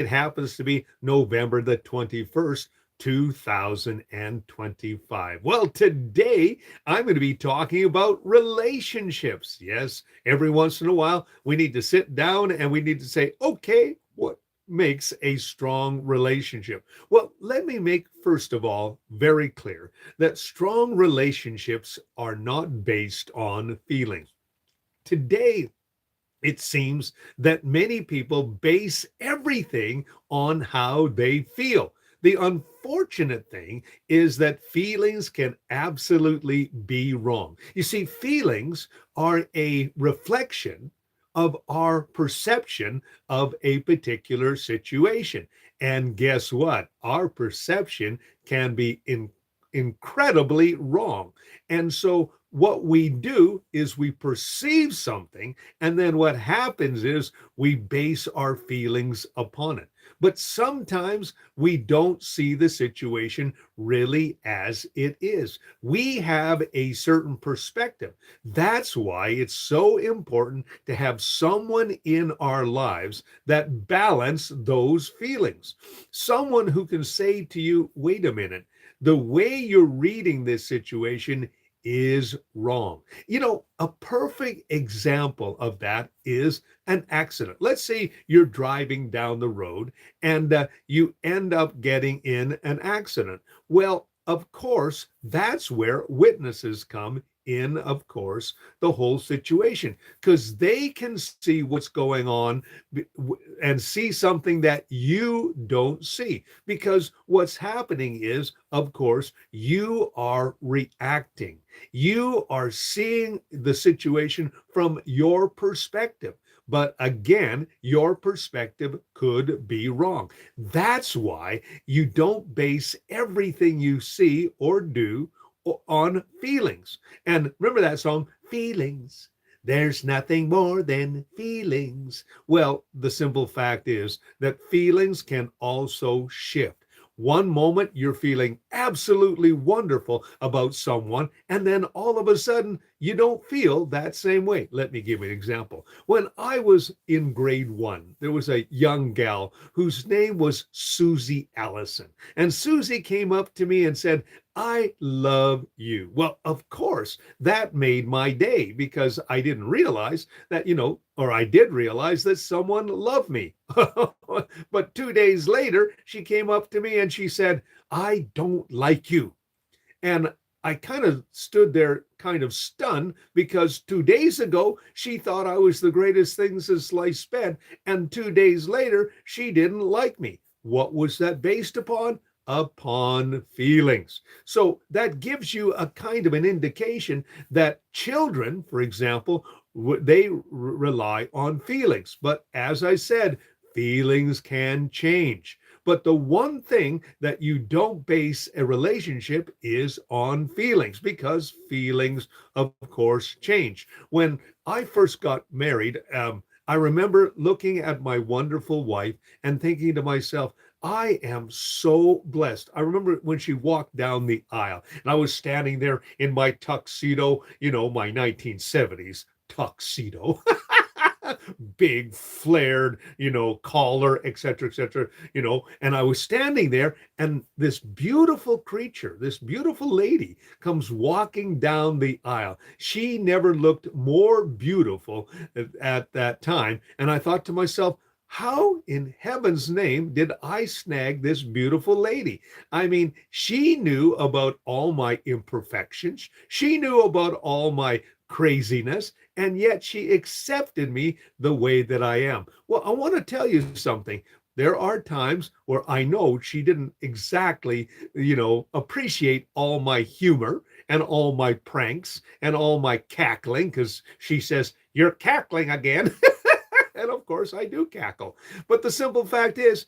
it happens to be November the 21st, 2025. Well, today I'm going to be talking about relationships. Yes, every once in a while we need to sit down and we need to say, okay, what makes a strong relationship? Well, let me make first of all very clear that strong relationships are not based on feelings. Today, it seems that many people base everything on how they feel. The unfortunate thing is that feelings can absolutely be wrong. You see, feelings are a reflection of our perception of a particular situation. And guess what? Our perception can be incredibly wrong. And so, what we do is we perceive something, and then what happens is we base our feelings upon it. But sometimes we don't see the situation really as it is. We have a certain perspective. That's why it's so important to have someone in our lives that balance those feelings. Someone who can say to you, wait a minute, the way you're reading this situation is wrong. A perfect example of that is an accident. Let's say you're driving down the road and you end up getting in an accident. Well, of course, that's where witnesses come in, of course, the whole situation, because they can see what's going on and see something that you don't see. Because what's happening is, of course, you are reacting. You are seeing the situation from your perspective. But again, your perspective could be wrong. That's why you don't base everything you see or do on feelings. And remember that song, Feelings. There's nothing more than feelings. Well, the simple fact is that feelings can also shift. One moment you're feeling absolutely wonderful about someone, and then all of a sudden you don't feel that same way. Let me give you an example. When I was in grade 1, there was a young gal whose name was Susie Allison. And Susie came up to me and said, I love you. Well, of course, that made my day because I didn't realize that, or I did realize that someone loved me. But 2 days later, she came up to me and she said, I don't like you. And I kind of stood there kind of stunned because 2 days ago she thought I was the greatest thing since sliced bread. And 2 days later, she didn't like me. What was that based upon? Upon feelings. So that gives you a kind of an indication that children, for example, they rely on feelings. But as I said, feelings can change. But the one thing that you don't base a relationship is on feelings because feelings, of course, change. When I first got married, I remember looking at my wonderful wife and thinking to myself, I am so blessed. I remember when she walked down the aisle and I was standing there in my tuxedo, my 1970s tuxedo. Big flared, collar, etc., and I was standing there, and this beautiful creature, this beautiful lady comes walking down the aisle. She never looked more beautiful at that time, and I thought to myself, how in heaven's name did I snag this beautiful lady? I mean, she knew about all my imperfections. She knew about all my craziness, and yet she accepted me the way that I am. Well, I want to tell you something. There are times where I know she didn't exactly, appreciate all my humor and all my pranks and all my cackling because she says, You're cackling again. And of course, I do cackle. But the simple fact is,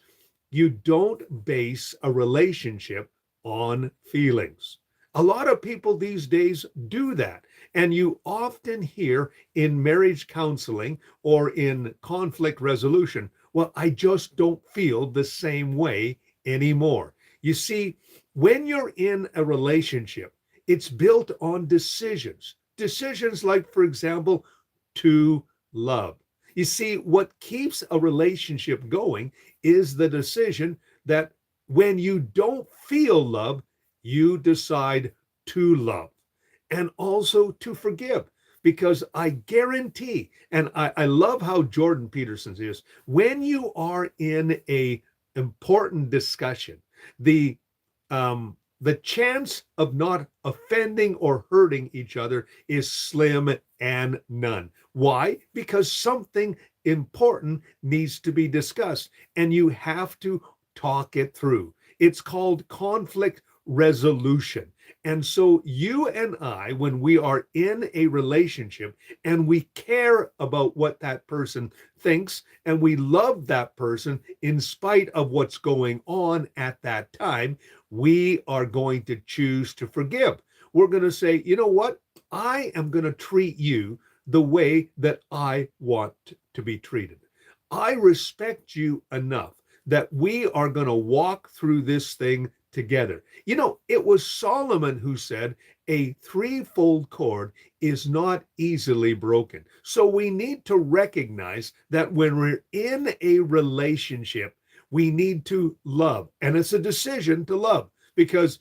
you don't base a relationship on feelings. A lot of people these days do that. And you often hear in marriage counseling or in conflict resolution, well, I just don't feel the same way anymore. You see, when you're in a relationship, it's built on decisions. Decisions like, for example, to love. You see, what keeps a relationship going is the decision that when you don't feel love, you decide to love and also to forgive. Because I guarantee, and I love how Jordan Peterson is, when you are in a important discussion, the the chance of not offending or hurting each other is slim and none. Why? Because something important needs to be discussed and you have to talk it through. It's called conflict resolution. And so you and I, when we are in a relationship and we care about what that person thinks and we love that person in spite of what's going on at that time, we are going to choose to forgive. We're going to say, you know what? I am going to treat you the way that I want to be treated. I respect you enough that we are going to walk through this thing together. You know, it was Solomon who said a threefold cord is not easily broken. So we need to recognize that when we're in a relationship, we need to love. And it's a decision to love because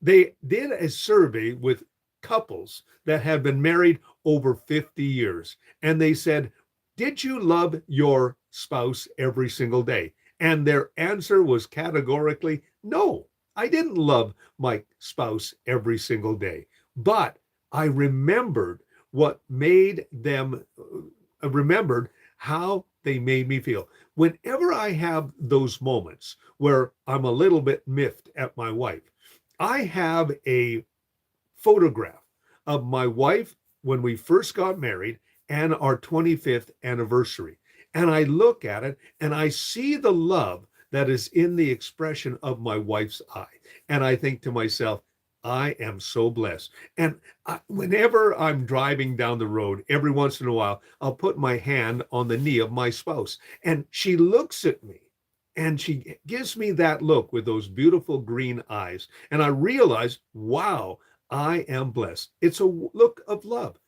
they did a survey with couples that had been married over 50 years. And they said, did you love your spouse every single day? And their answer was categorically, no, I didn't love my spouse every single day. But I remembered what made them, remembered how they made me feel. Whenever I have those moments where I'm a little bit miffed at my wife, I have a photograph of my wife when we first got married and our 25th anniversary. And I look at it and I see the love that is in the expression of my wife's eye. And I think to myself, I am so blessed. And whenever I'm driving down the road, every once in a while, I'll put my hand on the knee of my spouse. And she looks at me and she gives me that look with those beautiful green eyes. And I realize, wow, I am blessed. It's a look of love.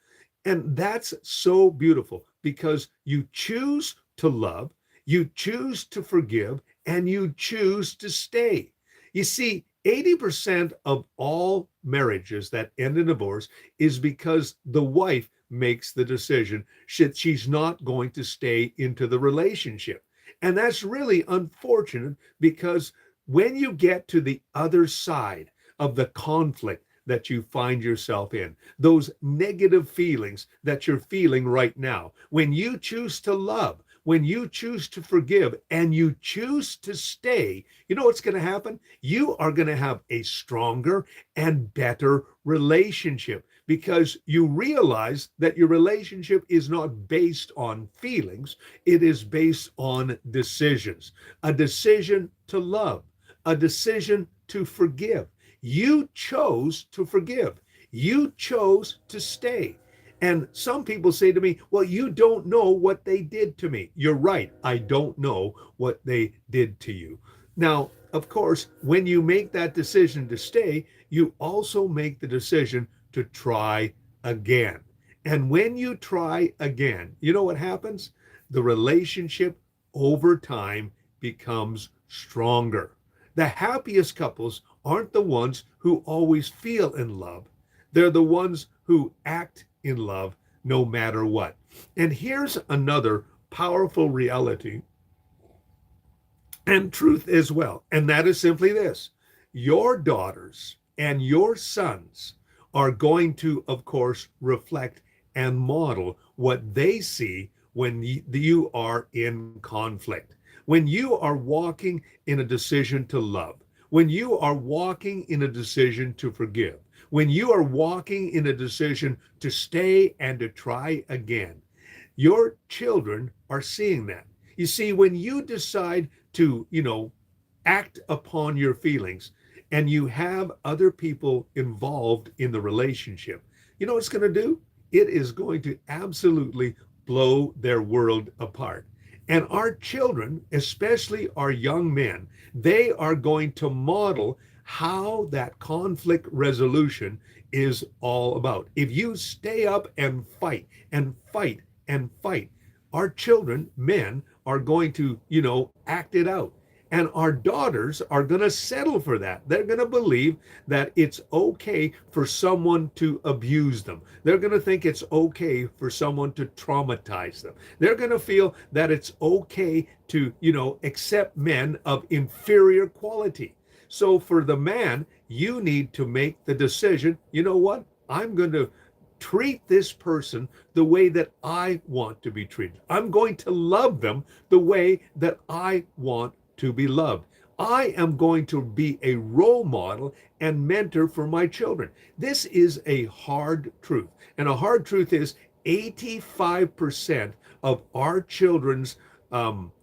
And that's so beautiful because you choose to love, you choose to forgive, and you choose to stay. You see, 80% of all marriages that end in divorce is because the wife makes the decision she's not going to stay into the relationship. And that's really unfortunate because when you get to the other side of the conflict that you find yourself in, those negative feelings that you're feeling right now, when you choose to love, when you choose to forgive, and you choose to stay, you know what's going to happen? You are going to have a stronger and better relationship because you realize that your relationship is not based on feelings, it is based on decisions. A decision to love, a decision to forgive. You chose to forgive. You chose to stay. And some people say to me, well, you don't know what they did to me. You're right. I don't know what they did to you. Now, of course, when you make that decision to stay, you also make the decision to try again. And when you try again, you know what happens? The relationship over time becomes stronger. The happiest couples aren't the ones who always feel in love. They're the ones who act in love no matter what. And here's another powerful reality and truth as well. And that is simply this: your daughters and your sons are going to, of course, reflect and model what they see when you are in conflict. When you are walking in a decision to love, when you are walking in a decision to forgive, when you are walking in a decision to stay and to try again, your children are seeing that. You see, when you decide to, act upon your feelings and you have other people involved in the relationship, you know what it's going to do? It is going to absolutely blow their world apart. And our children, especially our young men, they are going to model how that conflict resolution is all about. If you stay up and fight and fight and fight, our children, men, are going to, act it out. And our daughters are going to settle for that. They're going to believe that it's okay for someone to abuse them. They're going to think it's okay for someone to traumatize them. They're going to feel that it's okay to, accept men of inferior quality. So for the man, you need to make the decision, you know what? I'm going to treat this person the way that I want to be treated. I'm going to love them the way that I want to be loved. I am going to be a role model and mentor for my children. This is a hard truth. And a hard truth is 85% of our children's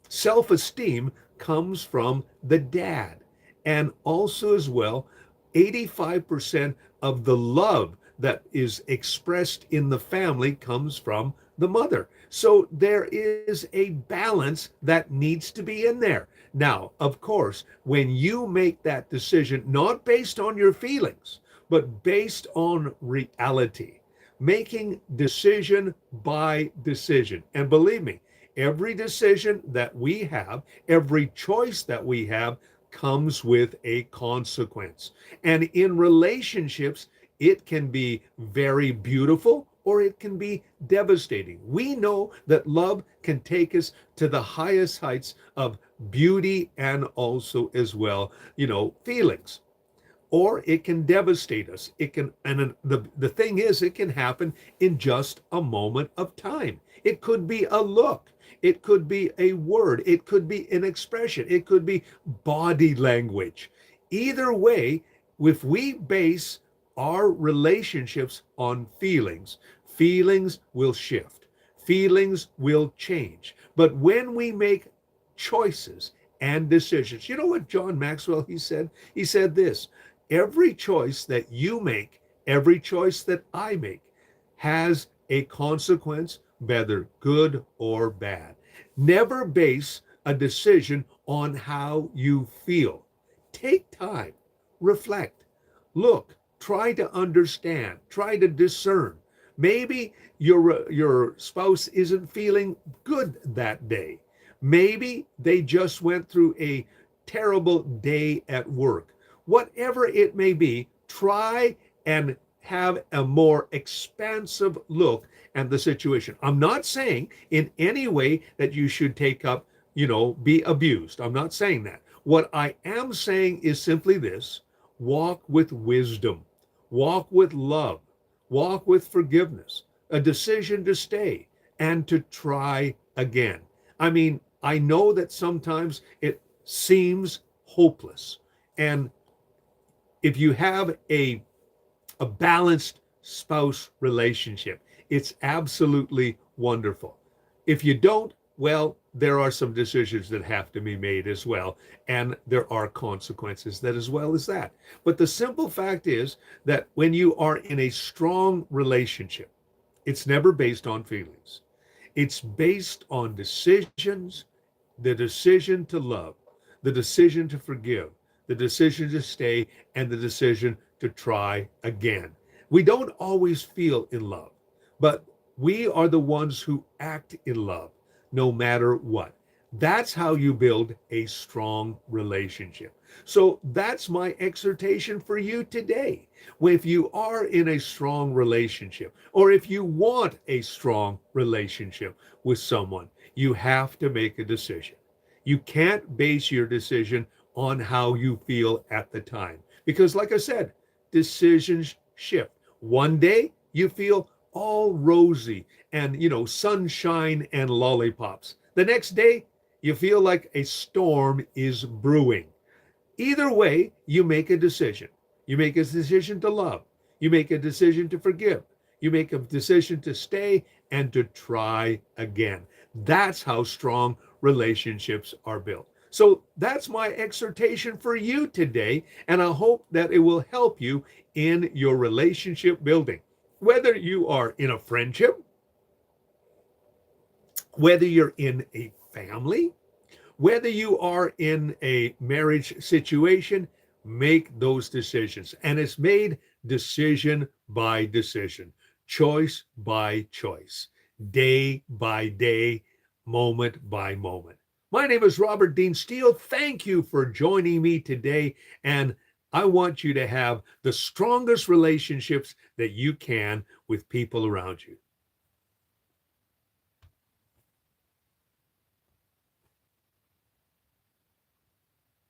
self-esteem comes from the dad. And also as well, 85% of the love that is expressed in the family comes from the mother. So there is a balance that needs to be in there. Now, of course, when you make that decision, not based on your feelings, but based on reality, making decision by decision. And believe me, every decision that we have, every choice that we have comes with a consequence. And in relationships, it can be very beautiful or it can be devastating. We know that love can take us to the highest heights of beauty and also as well, feelings. Or it can devastate us. It can, and the thing is, it can happen in just a moment of time. It could be a look. It could be a word. It could be an expression. It could be body language. Either way, if we base our relationships on feelings, feelings will shift. Feelings will change. But when we make choices and decisions, you know what John Maxwell, he said? He said this: every choice that you make, every choice that I make has a consequence, whether good or bad. Never base a decision on how you feel. Take time, reflect, look, try to understand, try to discern. Maybe your spouse isn't feeling good that day. Maybe they just went through a terrible day at work. Whatever it may be, try and have a more expansive look at the situation. I'm not saying in any way that you should take up, be abused. I'm not saying that. What I am saying is simply this: walk with wisdom, walk with love, walk with forgiveness, a decision to stay and to try again. I mean, I know that sometimes it seems hopeless. And if you have a balanced spouse relationship, it's absolutely wonderful. If you don't, well, there are some decisions that have to be made as well, and there are consequences that as well as that. But the simple fact is that when you are in a strong relationship, it's never based on feelings. It's based on decisions, the decision to love, the decision to forgive, the decision to stay, and the decision to try again. We don't always feel in love, but we are the ones who act in love no matter what. That's how you build a strong relationship. So that's my exhortation for you today. If you are in a strong relationship, or if you want a strong relationship with someone, you have to make a decision. You can't base your decision on how you feel at the time. Because like I said, decisions shift. One day you feel all rosy and, sunshine and lollipops. The next day you feel like a storm is brewing. Either way, you make a decision. You make a decision to love. You make a decision to forgive. You make a decision to stay and to try again. That's how strong relationships are built. So that's my exhortation for you today, and I hope that it will help you in your relationship building. Whether you are in a friendship, whether you're in a family, whether you are in a marriage situation, make those decisions. And it's made decision by decision, choice by choice, day by day, moment by moment. My name is Robert Dean Steele. Thank you for joining me today. And I want you to have the strongest relationships that you can with people around you.